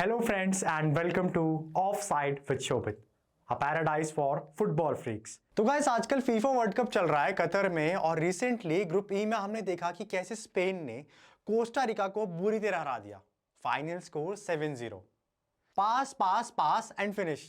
Hello, friends, and welcome to Offside with Shobit, a paradise for football freaks. तो guys आजकल FIFA world cup चल रहा है Qatar में और रिसेंटली ग्रुप ई में हमने देखा कि कैसे स्पेन ने कोस्टा रिका को बुरी तरह हरा दिया. Final score 7-0. Pass pass pass and finish,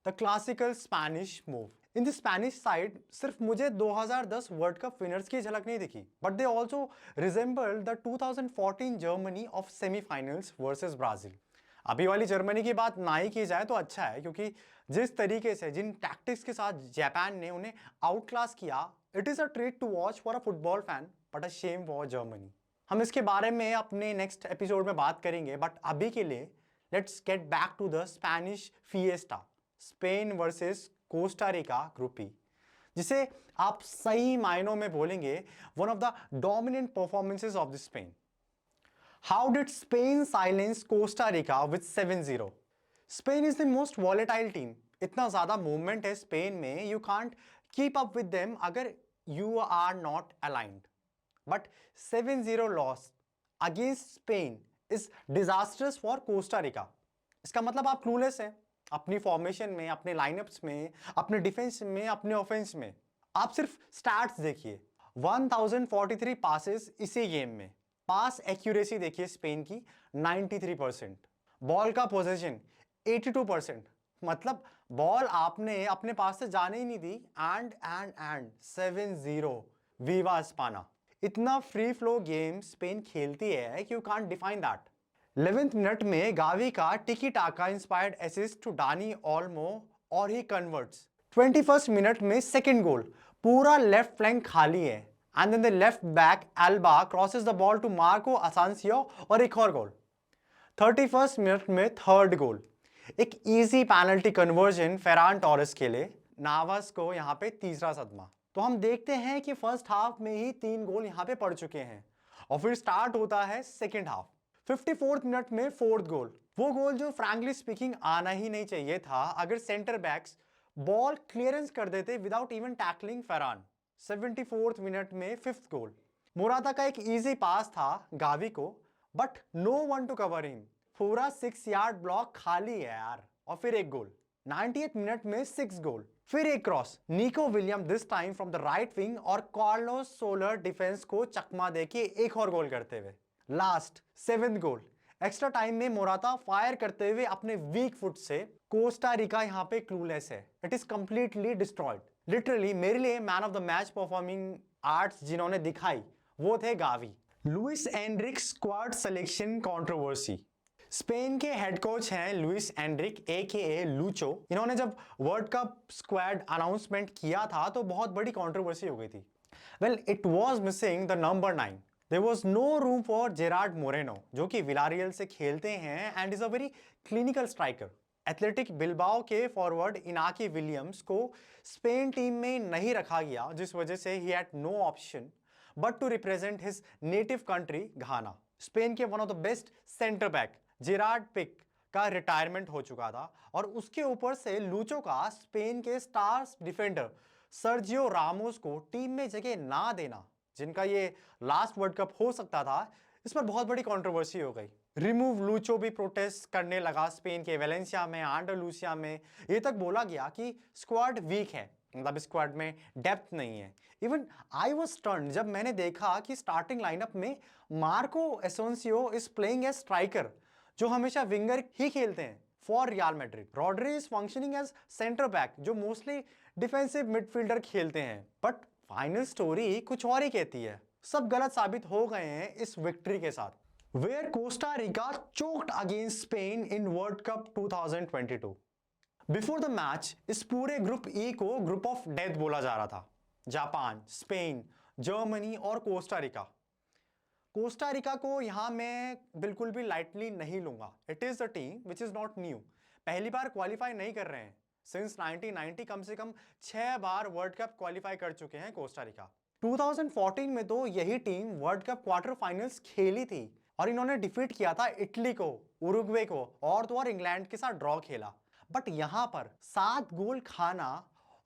the classical Spanish move. In the Spanish side सिर्फ मुझे 2010 वर्ल्ड कप विनर्स की झलक नहीं दिखी, but they also resembled the 2014 Germany of semifinals versus Brazil. अभी वाली जर्मनी की बात ना ही की जाए तो अच्छा है, क्योंकि जिस तरीके से जिन टैक्टिक्स के साथ जापान ने उन्हें आउट क्लास किया, it is a treat to watch for a football fan but a shame for Germany. हम इसके बारे में अपने नेक्स्ट एपिसोड में बात करेंगे, बट अभी के लिए let's get back to the Spanish fiesta, Spain versus Costa Rica group E, जिसे आप सही मायनों में बोलेंगे one of the dominant performances of the Spain. How did Spain silence Costa Rica with 7-0? Spain is the most volatile team. इतना ज़्यादा movement है Spain में, you can't keep up with them अगर you are not aligned. But 7-0 loss against Spain is disastrous for Costa Rica. इसका मतलब आप clueless हैं अपनी फॉर्मेशन में, अपने लाइनअप्स में, अपने डिफेंस में, अपने ऑफेंस में. आप सिर्फ स्टैट्स देखिए, 1043 पासेस इसी गेम में. पास एक्यूरेसी देखिए स्पेन की 93%, बॉल का पोजीशन 82%. मतलब बॉल आपने अपने पास से जाने ही नहीं दी. And 7-0 Viva स्पाना. इतना फ्री फ्लो गेम स्पेन खेलती है कि you can't define that. 11th minute में गावी का tiki taka inspired assist to Dani Olmo और ही कन्वर्ट्स. 21st मिनट में सेकंड गोल, पूरा लेफ्ट फ्लैंक खाली है, and then the left back Alba crosses the ball to Marco Asensio और एक और गोल. 31st मिनट में थर्ड गोल, एक easy penalty conversion Ferran Torres के लिए. नावास को यहां पे तीसरा सदमा. तो हम देखते हैं कि फर्स्ट हाफ में ही 3 गोल यहां पे पड़ चुके हैं और फिर स्टार्ट होता है सेकेंड हाफ. 54th मिनट में फोर्थ गोल, वो गोल जो फ्रैंकली स्पीकिंग आना ही नहीं चाहिए था अगर सेंटर बैक्स बॉल क्लियरेंस कर देते without even tackling Ferran. 74th minute में फिफ्थ गोल, मोराता का एक इजी पास था गावी को, but no one to cover him. पूरा 6 यार्ड ब्लॉक खाली है यार. और फिर एक गोल. 90th मिनट में 6 गोल, फिर एक क्रॉस, निको William this time from the right wing और कार्लोस सोलर डिफेंस को चकमा देके एक और गोल करते हुए. लास्ट 7th गोल, एक्स्ट्रा टाइम में मोराता फायर करते हुए अपने वीक फुट से. कोस्टा रिका यहां पे क्लूलेस है. It is completely destroyed. Literally मेरे लिए man of the match performing arts जिन्होंने दिखाई वो थे Gavi. Louis Anrich squad selection controversy. Spain के हेड कोच हैं लुइस एनरिक एकेए लूचो. इन्होंने जब वर्ल्ड कप स्क्वाड अनाउंसमेंट किया था तो बहुत बड़ी कंट्रोवर्सी हो गई थी. Well, it was missing the number 9. There was no room for Gerard Moreno, जो कि विलारियल से खेलते हैं and is a very clinical striker. Athletic Bilbao के फॉरवर्ड इनाकी विलियम्स को स्पेन टीम में नहीं रखा गया, जिस वजह से ही had no option but to represent his native country Ghana. Spain के one of the best centre back Gerard Pique का रिटायरमेंट हो चुका था और उसके ऊपर से लूचो का स्पेन के स्टार डिफेंडर सर्जियो रामोस को टीम में जगह ना देना, जिनका ये लास्ट वर्ल्ड कप हो सकता था, इस पर बहुत बड़ी कंट्रोवर्सी हो गई. रिमूव लूचो भी प्रोटेस्ट करने लगा स्पेन के वेलेंसिया में, आंडालूसिया में. ये तक बोला गया कि स्क्वाड वीक है, मतलब स्क्वाड में डेप्थ नहीं है. इवन आई वाज स्टन्ड जब मैंने देखा कि स्टार्टिंग लाइनअप में Marco Asensio is playing as striker, जो हमेशा विंगर ही खेलते हैं for Real Madrid. Rodri is functioning as centre back, जो मोस्टली डिफेंसिव मिडफील्डर खेलते हैं. बट फाइनल स्टोरी कुछ और ही कहती है. सब गलत साबित हो गए हैं इस विक्ट्री के साथ. Where Costa Rica choked against Spain in World Cup 2022. Before the match, इस पूरे ग्रुप ई को ग्रुप ऑफ डेथ बोला जा रहा था. जापान, स्पेन, जर्मनी और कोस्टा रिका. कोस्टा रिका को यहां मैं बिल्कुल भी लाइटली नहीं लूंगा. It is a team which is not new. पहली बार क्वालिफाई नहीं कर रहे हैं. सिंस 1990 कम से कम 6 बार वर्ल्ड कप क्वालिफाई कर चुके हैं कोस्टा रिका. 2014 में तो यही team world cup quarter finals खेली थी और इन्होंने डिफीट किया था इटली को, उरुग्वे को और तो और इंग्लैंड के साथ ड्रॉ खेला. बट यहां पर 7 गोल खाना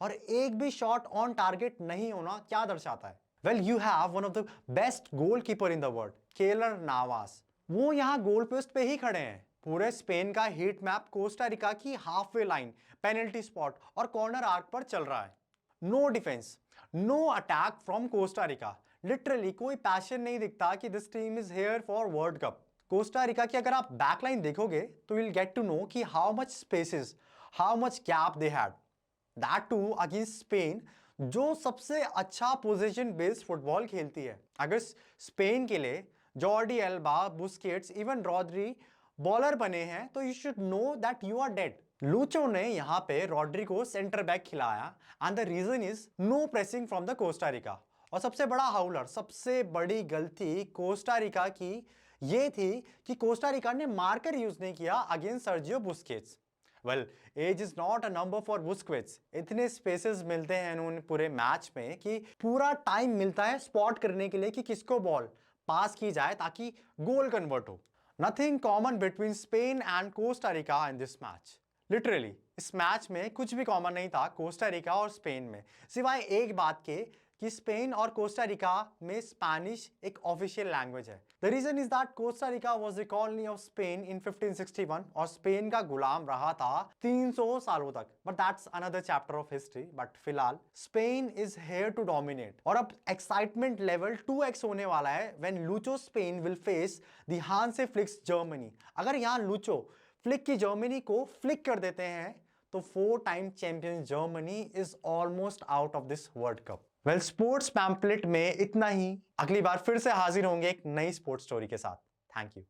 और एक भी शॉट ऑन टारगेट नहीं होना क्या दर्शाता है? Well, you have one of the best goalkeeper in the world, Keylor Navas. वो यहां गोल पोस्ट पे ही खड़े हैं पूरे स्पेन का हीट मैप कोस्टा रिका की हाफवे लाइन, पेनल्टी स्पॉट और कॉर्नर आर्क पर चल रहा है। No defence, no attack from Costa Rica. Literally कोई पैशन नहीं दिखता कि this team is here for World Cup. Costa Rica की अगर आप बैकलाइन देखोगे तो विल गेट टू नो कि how much spaces, how much gap they had, that too against Spain, जो सबसे अच्छा पोजीशन बेस्ड फुटबॉल खेलती है। अगर स्पेन के लिए Jordi Alba, Busquets, even Rodri baller बने हैं तो you should know that you are dead. Lucho ने यहां पे रॉड्री को सेंटर बैक खिलाया and the reason is no pressing from the Costa Rica. और सबसे बड़ा हाउलर, सबसे बड़ी गलती कोस्टा रिका की ये थी कि कोस्टा रिका ने मार्कर यूज नहीं किया against Sergio Busquets. Well, age is not a number for Busquets. इतने स्पेसेस मिलते हैं उन्हें पूरे मैच में कि पूरा टाइम मिलता है स्पॉट करने के लिए कि किसको बॉल पास की जाए ताकि गोल कन्वर्ट हो। Nothing common between Spain and Costa Rica in this match. Literally इस मैच में कुछ भी कॉमन नहीं था कोस्टा रिका और स्पेन में, सिवाय एक बात के कि स्पेन और कोस्टा रिका में स्पेनिश एक ऑफिशियल लैंग्वेज है। The reason is that Costa Rica was the colony of Spain in 1561 और स्पेन का गुलाम रहा था 300 सालों तक। But that's another chapter of history. But फिलहाल Spain is here to dominate और अब एक्साइटमेंट लेवल 2x होने वाला है when Lucho Spain will face the Hansi Flick's Germany. अगर यहां लूचो फ्लिक की जर्मनी को फ्लिक कर देते हैं तो 4 time champion Germany is almost out of this world cup. Well, sports pamphlet में इतना ही। अगली बार फिर से हाजिर होंगे एक नई स्पोर्ट्स स्टोरी के साथ। Thank you.